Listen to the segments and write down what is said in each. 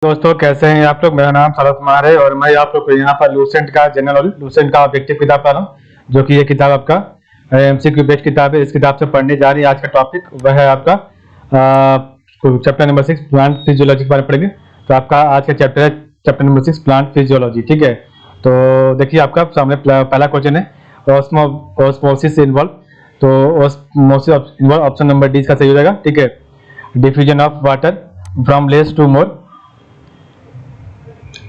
दोस्तों कैसे हैं आप लोग। मेरा नाम शरद कुमार है और मैं आप लोग को यहाँ पर लूसेंट का जनरल लूसेंट का ऑब्जेक्टिव किताब पढ़ रहा हूँ, जो कि ये किताब आपका एमसीक्यू बेस्ड किताब है। इस किताब से पढ़ने जा रही है। आज का टॉपिक वह है आपका चैप्टर नंबर 6 प्लांट फिजियोलॉजी के बारे में पढ़ेंगे। तो आपका आज का चैप्टर है चैप्टर नंबर 6 प्लांट फिजियोलॉजी। ठीक है, तो देखिए आपका सामने पहला क्वेश्चन है ऑस्मोसिस इन्वॉल्व। तो osmosis involve option number D का सही हो जाएगा। ठीक है, diffusion of water from less to more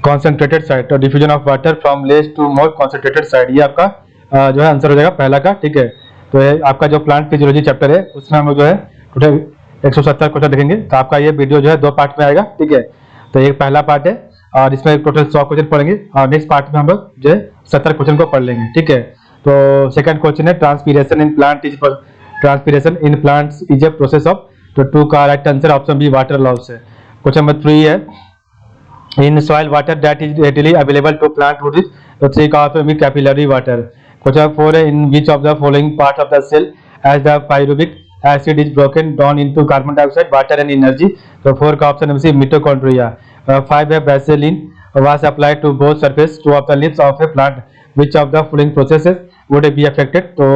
concentrated side और diffusion of water from less to more concentrated side, ये आपका जो है आंसर हो जाएगा पहला का। ठीक है, तो ये आपका जो प्लांट फिजियोलॉजी चैप्टर है उसमें हम लोग जो है टोटल 170 क्वेश्चन देखेंगे। तो आपका ये वीडियो जो है 2 पार्ट में आएगा। ठीक है, तो एक पहला पार्ट है और इसमें टोटल 100 क्वेश्चन पढ़ेंगे और नेक्स्ट पार्ट में हम लोग जो है 70 क्वेश्चन को पढ़ लेंगे। ठीक है, तो सेकंड क्वेश्चन है transpiration in plant is a process of. तो 2 का right answer option B water loss है। क्वेश्चन नंबर 3 है in soil water that is readily available to plant roots. The 3 का ऑप्शन भी capillary water. Question 4 है in which of the following part of the cell as the pyruvic acid is broken down into carbon dioxide, water and energy. तो 4 का option है mitochondria. 5 है vaseline was applied to both surface two of the leaves of a plant. Which of the following processes would be affected? तो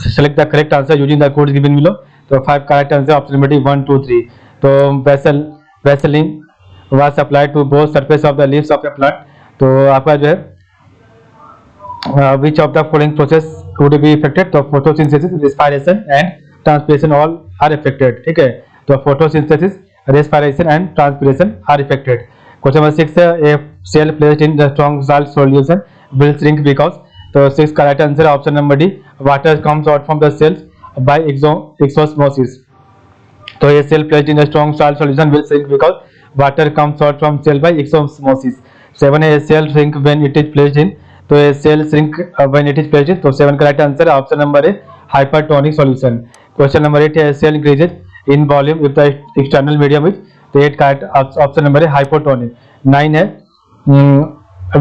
select the correct answer using the codes given below. तो 5 का correct answer option number 1, 2, 3. तो vaseline was applied to both surface of the leaves of a plant. तो आपका जो है which of the following process would be affected? तो photosynthesis, respiration and transpiration all are affected. ठीक है, तो photosynthesis, respiration and transpiration are affected. Question number 6 है a cell placed in the strong salt solution will shrink because. तो 6 का right answer option number D, water comes out from the cells by exosmosis. तो ये cell placed in a strong salt solution will shrink because water comes out from cell by exosmosis. 7 है cell shrink when it is placed in. तो ये cell shrink when it is placed in. तो 7 का right answer option number है hypertonic solution. Question number 8 है cell increases in volume if the external medium is. तो 8 का option number है hypotonic. 9 है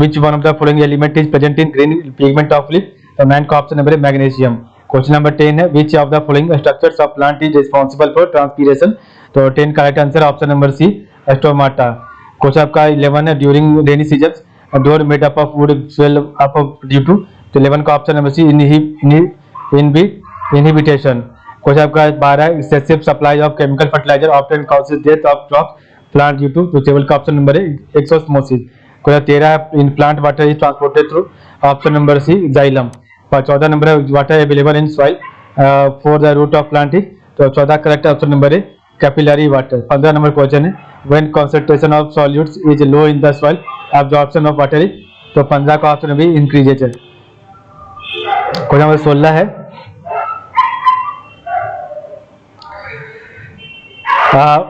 which one of the following element is present in green pigment of leaf. तो 9 का option number है magnesium. Question number 10 है which of the following structures of plant is responsible for transpiration. तो 10 का right answer option number C stomata. Question आपका 11 है during rainy season door made up of wood swell up due to. तो 11 का option number C inhibition. Question आपका 12 है excessive supply of chemical fertiliser often causes death of crop plant due to. तो 12 का option number है exosmosis. Question 13 है in plant water is transported through option number C xylem. 14 number है water available in soil for the root of plant is. तो 14 correct option number है capillary water. 15 number question है when concentration of solutes is low in the soil absorption of water is. तो 15 का option भी increases है. Question number 16 है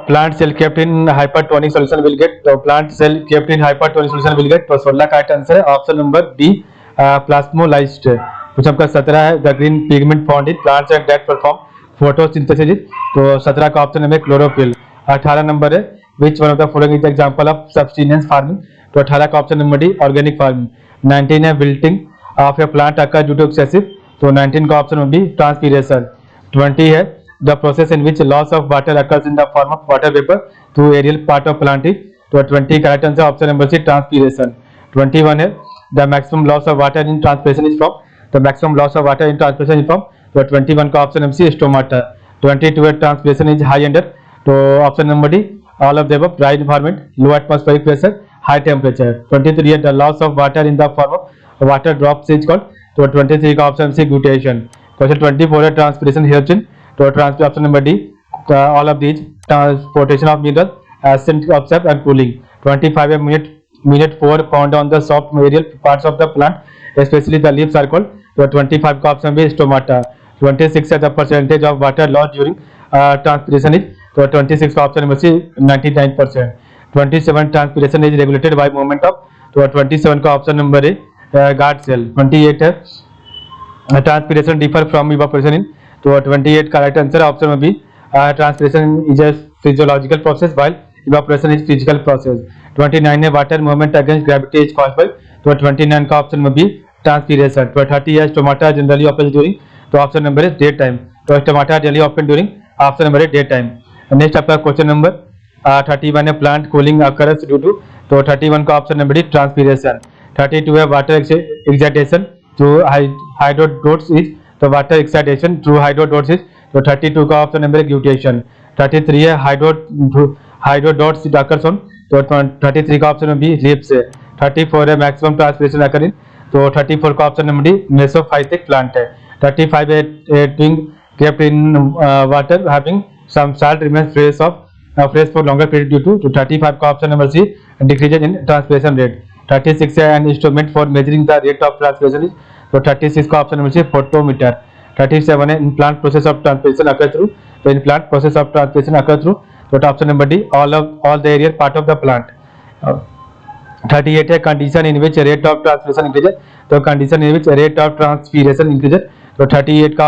plant cell kept in hypertonic solution will get. तो plant cell kept in hypertonic solution will get. तो 16 का right answer है option number D plasmolysed. Question आपका 17 है the green pigment found in plants and that perform photosynthesis. तो 17 का option है chlorophyll. 18 number है which one of the following is the example of subsistence farming. तो 18 का option number D organic farming. 19 है wilting of a plant occurs due to excessive. तो 19 का option number D transpiration. 20 है the process in which loss of water occurs in the form of water vapor to aerial part of plant is. तो 20 का right answer option number C transpiration. 21 है the maximum loss of water in transpiration is from. the maximum loss of water in transpiration is from. तो 21 का option number C stomata. 22 है transpiration is high under. तो option number D all of the above, dry environment, low atmospheric pressure, high temperature. 23 है the loss of water in the form of water drops is called. तो 23 का option सी ग्लूटेशन. Question 24 है transpiration helping. तो option number D all of these transportation of mineral ascent observe and cooling. 25 है minute 4 found on the soft aerial parts of the plant especially the leaves are called. तो 25 का option भी stomata. 26 है the percentage of water lost during transpiration is. तो 26 का option number C 99%. 27 transpiration is regulated by movement of. तो 27 का option number है guard cell. 28 है transpiration differ from evaporation in. तो 28 का राइट आंसर ऑप्शन में B transpiration is a physiological process while evaporation is physical process. 29 है water movement against gravity is caused by. तो 29 का ऑप्शन में B transpiration. 30 है stomata generally open during. तो option number है डे टाइम. तो stomata generally open during option number है day time. Next आपका क्वेश्चन नंबर 31 है plant cooling occurs due to, तो 31 का ऑप्शन नंबर डी ट्रांसपीरेशन। 32 है water exudation through hydathodes is, तो water exudation through hydathodes is, तो 32 का ऑप्शन नंबर है ग्लूटेशन। 33 है हाइड्रोडोट्स अकर्स ऑन, तो 33 का ऑप्शन बी लिप्स है। 34 है मैक्सिमम ट्रांसपीरेशन अकर इन, तो 34 का ऑप्शन नंबर डी मेसोफाइटिक प्लांट है। 35 है ट्विंग kept in water having some salt remains fresh for longer period due to 35 का option number C decreases in transpiration rate। 36 है an instrument for measuring the rate of transpiration is, तो 36 का option number C photometer। 37 है in plant process of transpiration occur through, तो in plant process of transpiration occur through, तो option number D all the area part of the plant। 38 है condition in which rate of transpiration increases, तो condition in which rate of transpiration increases, तो 38 का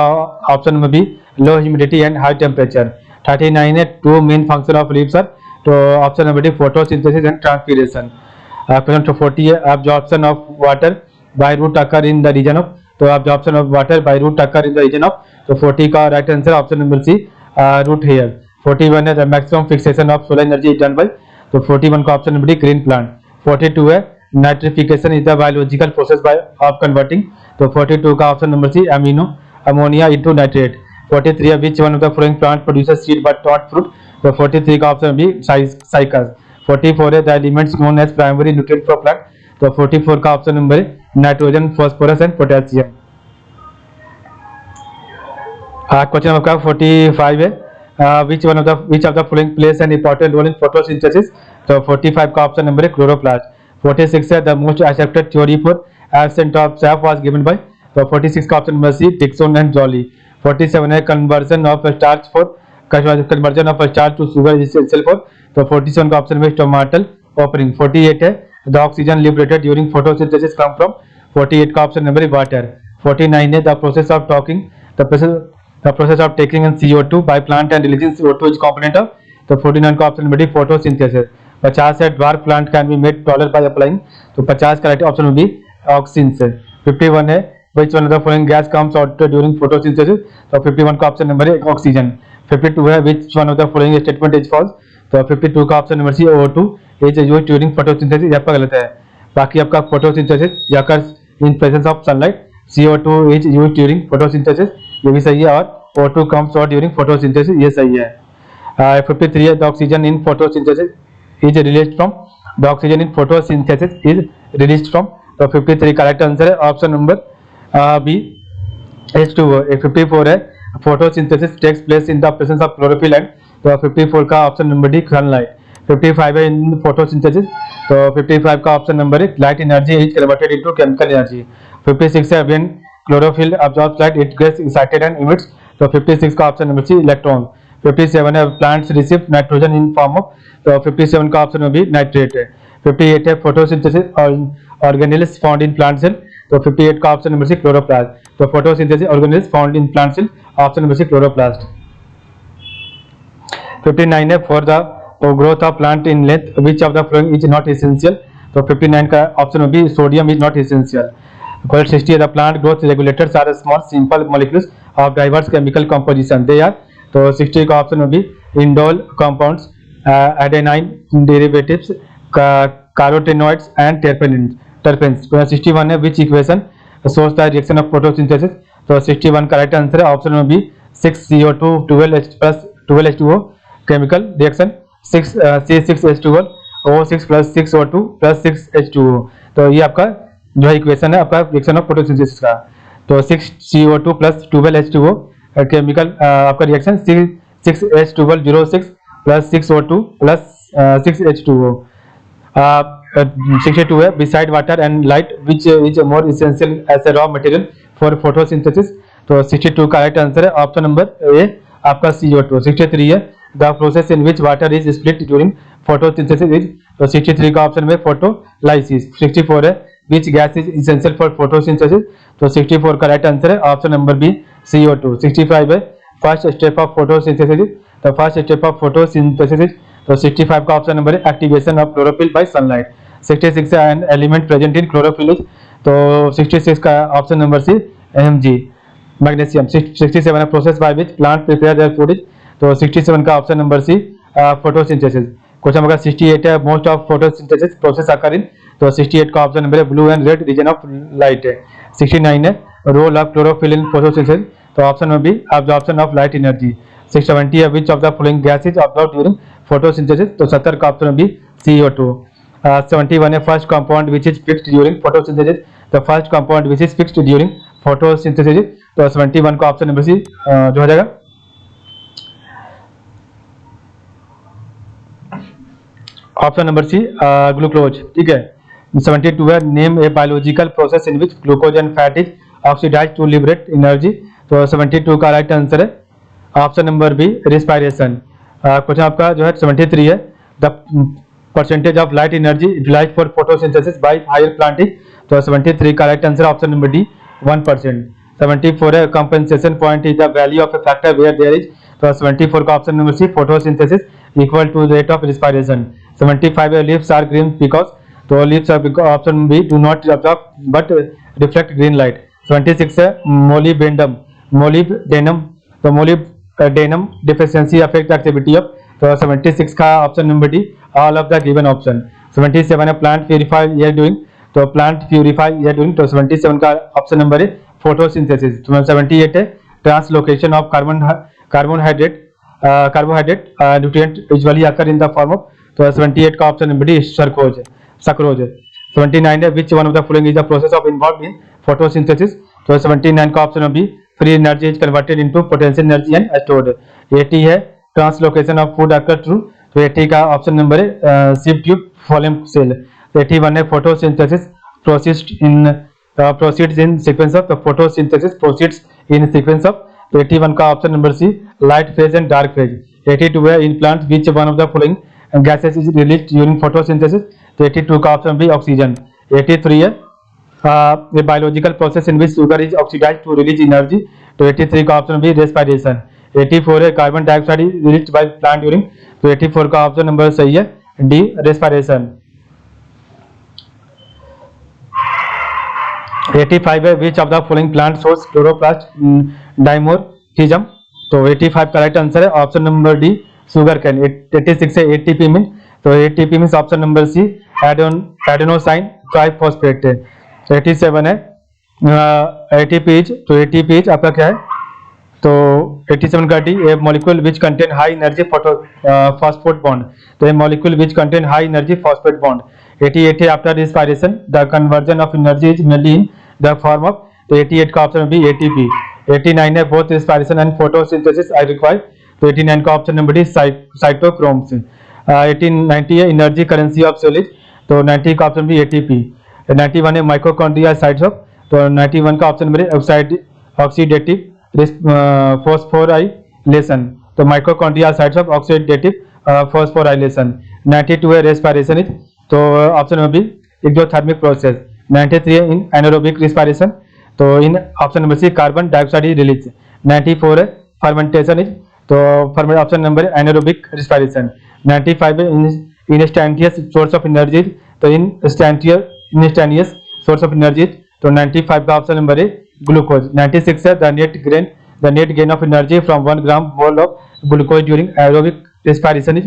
option number B low humidity and high temperature. 39 है two main function of leaves are, तो option number D photosynthesis and transpiration. Question 40 है absorption of water by root occur in the region of, तो absorption of water by root occur in the region of, तो 40 का right answer option number C root hair. 41 है the maximum fixation of solar energy is done by, तो 41 का option number D green plant. 42 है nitrification is the biological process by of converting, तो 42 का option number C ammonia into nitrate. 43 है which one of the following plant produces seed but not fruit, तो 43 का option B cycas. 44 है the elements known as primary nutrient for plant, तो 44 का option number है nitrogen phosphorus and potassium. Question number 45 है which of the following plays an important role in photosynthesis, तो 45 का option number है chloroplast. 46 है the most accepted theory for ascent of sap was given by, तो 46 का option number C Dixon and Joly. 47 है conversion of starch to sugar essential for, तो 47 का option number stomatal opening. 48 है the oxygen liberated during photosynthesis come from, 48 का option number water. 49 है the process of taking in CO2 by plant and releasing CO2 is component of, तो 49 का option number photosynthesis. 50 है dwarf plant can be made taller by applying, तो 50 का right option B oxygen से। 51 है which one of the following gas comes out during photosynthesis, तो 51 का option number है ऑक्सीजन। 52 है which one of the following statement is false, तो 52 का option number C O2 is used during photosynthesis, ये आपका गलत है। बाकी आपका photosynthesis occurs in presence of sunlight, CO2 is used during photosynthesis, ये भी सही है, और O2 comes out during photosynthesis, ये सही है। 53 है the oxygen in photosynthesis is released from, the oxygen in photosynthesis is released from, तो 53 करेक्ट आंसर है ऑप्शन नंबर बी H2O। 54 है photosynthesis takes place in the presence of chlorophyll and, तो 54 का option number D sunlight. 55 है इन photosynthesis, तो 55 का option number है light energy is converted into chemical energy. 56 है when chlorophyll absorbs light it gets excited and emits, तो 56 का option number C electron. 57 है plants receive nitrogen in form of, तो 57 का ऑप्शन नंबर बी नाइट्रेट है। 58 है photosynthesis organelles found in plant cell, तो 58 का ऑप्शन नंबर सी क्लोरोप्लास्ट। तो photosynthesis organelles found in plant cell, option number C chloroplast. 59 है for the growth of plant in length which of the following is not essential, तो 59 का option number B sodium is not essential. 60 है the plant growth regulators are small simple molecules of diverse chemical composition, they are, तो 60 का option number B indole compounds, adenine derivatives, carotenoids and terpenes. 61 है which equation shows the reaction of photosynthesis, तो 61 का right answer है option number B 6CO2 12H2O chemical reaction 6C6H12 O6 + 6O2 + 6H2O, तो ये आपका जो है इक्वेशन है आपका रिएक्शन ऑफ फोटोसिंथेसिस का। तो 6CO2 + 12H2O केमिकल आपका रिएक्शन 6H12O6 + 6O2 + 6H2O। 62 है beside water and light which is more essential as a raw material for photosynthesis, तो 62 का राइट आंसर है ऑप्शन नंबर ए आपका CO2। 63 है the process in which water is split during photosynthesis is, तो 63 का option में photolysis। 64 है which gas is essential for photosynthesis, तो 64 का राइट आंसर है ऑप्शन नंबर बी CO2। 65 है फर्स्ट स्टेप ऑफ फोटोसिंथेसिस, तो फर्स्ट स्टेप ऑफ फोटोसिंथेसिस, तो 65 का ऑप्शन नंबर है activation of chlorophyll by sunlight. 66 है an element present in chlorophyll, तो 66 का option number C Mg magnesium. 67 है process by which plant prepare their food, तो 67 का option number C photosynthesis. Question number 68 है most of photosynthesis process occur in, तो 68 का option number है blue and red region of light है। 69 है role of chlorophyll in photosynthesis, तो option number B absorption of light energy. 670 है which of the following gas is absorb during photosynthesis, तो 70 का option B CO2। 71 है first compound which is fixed during photosynthesis, the first compound which is fixed during photosynthesis, तो 71 का option number सी जो हो जाएगा। Option number सी glucose, ठीक है। 72 है name a biological process in which glucose and fat is oxidize to liberate energy, तो 72 का राइट आंसर है option number B respiration. Question आपका जो है 73 है the percentage of light energy utilize for photosynthesis by higher plant is, तो 73 का right answer option number D 1%। 74 है compensation point is the value of a factor where there is, तो 74 का option number C photosynthesis equal to rate of respiration. 75 है leaves are green because, तो leaves are option B do not absorb but reflect green light. 26 है molybdenum, तो molybdenum deficiency affect activity of, तो 76 का option number D all of the given option. 77 है plant purify air doing, तो plant purify air doing, तो 77 का option number है photosynthesis. 78 है translocation of carbohydrate nutrient usually occur in the form of, तो 78 का ऑप्शन नंबर डी सक्रोज। 79 है which one of the following is the process of involved in photosynthesis, तो 79 का option B free energy is converted into potential energy and stored. 80 है translocation of food occur through, तो 80 का option number है SIP tube phloem cell. 81 है photosynthesis proceeds in sequence of, तो photosynthesis proceeds in sequence of, तो 81 का option number C light phase and dark phase. 82 है in plant which one of the following gases is released during photosynthesis, तो 82 का option B oxygen. 83 है a biological process in which sugar is oxidized to release energy, तो 83 का option B respiration. 84 है carbon dioxide is released by plant during, तो 84 का option number सही है डी रेस्पिरेशन। 85 है which of the following plant source chloroplast dimorphism, तो 85 का राइट आंसर है option number D sugarcane. 86 है एटीपी मीन, तो ATP mean option number C adenosine triphosphate. 87 है एटीपीज, तो एटीपीज आपका क्या है, तो 87 का D a molecule which contain high energy phosphate bond, तो a molecule which contain high energy phosphate bond. 88 है after respiration the conversion of energy is mainly in the form of, तो 88 का ऑप्शन बी एटीपी। 89 है both respiration and photosynthesis I require, तो 89 का option number D cytochromes. 90 है energy currency of cell is, तो 90 का option B ATP. 91 है mitochondria sites of, तो 91 का ऑप्शन नंबर ऑक्सीडेटिव फॉस्फोराइलेशन, तो mitochondria sites of oxidative phosphorylation. 92 है रेस्पिरेशन इज, तो option number B exothermic process. 93 है इन एनारोबिक रिस्पिरेशन, तो in option number C carbon dioxide is release. 94 है fermentation is, तो option number anaerobic respiration. 95 है इंस्टेंटियस source of energy, तो इंस्टेंटियस source of energy, तो 95 का ऑप्शन नंबर है ग्लूकोज। 96 है the net gain of energy from 1 gram mole of glucose during aerobic respiration is,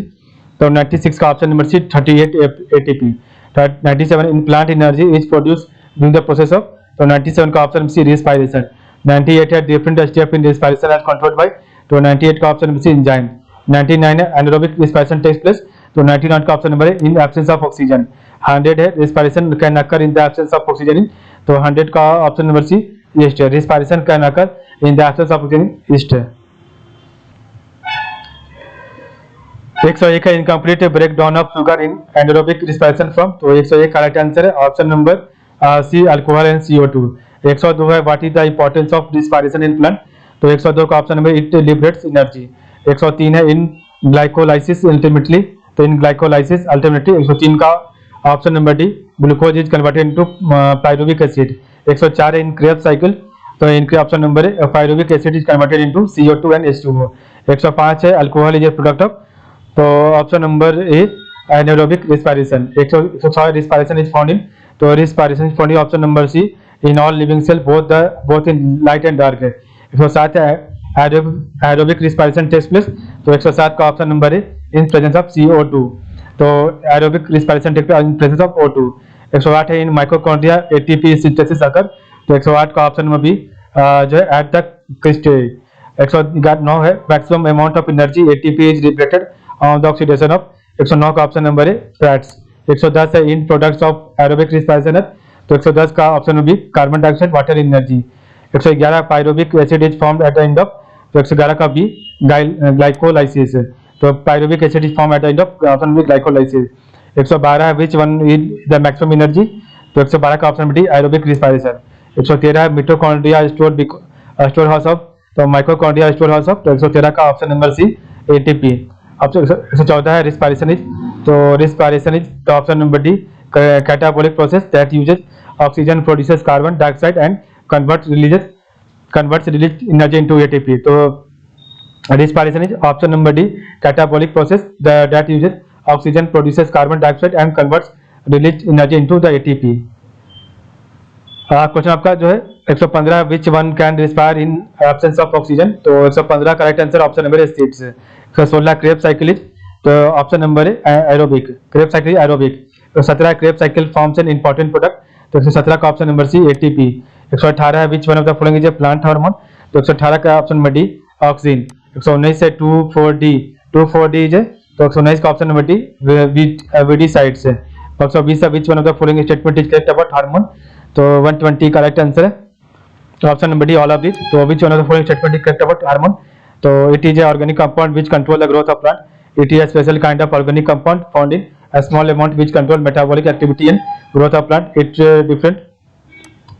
तो 96 का option number C 38 ATP. 97 in plant energy is produce during the process of, तो 97 का option C respiration. 98 है different step in respiration as controlled by, तो 98 का option number सी enzyme. 99 है anaerobic respiration takes place, तो 99 का ऑप्शन नंबर है in absence of oxygen. 100 है respiration can occur in the absence of oxygen, तो 100 का ऑप्शन नंबर सी ईस्ट है, respiration can occur in the absence of oxygen yeast है। 101 है incomplete breakdown of sugar in anaerobic respiration from, तो 101 का right answer है option number C alcohol and CO2। 102 है what is the importance of respiration in plant, तो 102 का option number it liberates energy. 103 है इन glycolysis ultimately, तो इन glycolysis ultimately 103 का option number D glucose is converted into pyruvic acid. 104 है in Krebs cycle, तो इनके option number है pyruvic acid is converted into CO2 and H2O। 105 है alcohol is a product of, तो option number A anaerobic respiration. 106 respiration is found in, तो respiration is found in option number C in all living cell both in light and dark है। 107 है aerobic respiration takes place, तो 107 का option number है इन presence of CO2। तो aerobic respiration take in presence of O2। 108 है in mitochondria ATP synthesis occur, तो 108 का option number B जो है एट द क्रिस्टल। 109 है maximum amount of energy ATP is liberated on the oxidation of. 109 का option number है fats. 110 है in products of aerobic respiration, तो 110 का option number B carbon dioxide water energy. 111 pyruvic acid is formed at the end of, तो 111 का B glycolysis, तो pyruvic acid is form at the end of option B glycolysis. 112 which one is the maximum energy, तो 112 का option B aerobic respiration. 113 mitochondria store house of, तो mitochondria store house of, तो 113 का option number C ATP. Option 114 है respiration is, तो respiration is the option number D catabolic process that uses oxygen produces carbon dioxide and converts released energy into ATP, तो respiration is option number D catabolic process that uses oxygen produces carbon dioxide and converts released energy into the ATP। Question आपका जो है 115 which one can respire in absence of oxygen, तो 115 correct answer option number है seats. 116 Krebs cycle is, तो option number है aerobic, Krebs cycle aerobic. 17 Krebs cycle forms an important product, तो 117 का option number C ATP. 118 है which one of the following is a plant hormone, तो 118 का option number D oxygen. 119 है 24D is, तो 119 का option number D weedicides है। 120 है which one of the following statement is correct about hormone, तो 120 correct answer है, तो option number D all of this. तो which one of the following statement is correct about hormone, तो it is a organic compound which control the growth of plant, it is a special kind of organic compound found in a small amount which control metabolic activity and growth of plant, its different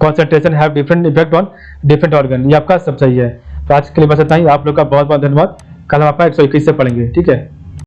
concentration have different effect on different organ। ये आपका सब सही है। तो आज के लिए बस इतना ही, आप लोग का बहुत बहुत धन्यवाद। कल हम आपका 121 से पढ़ेंगे, ठीक है।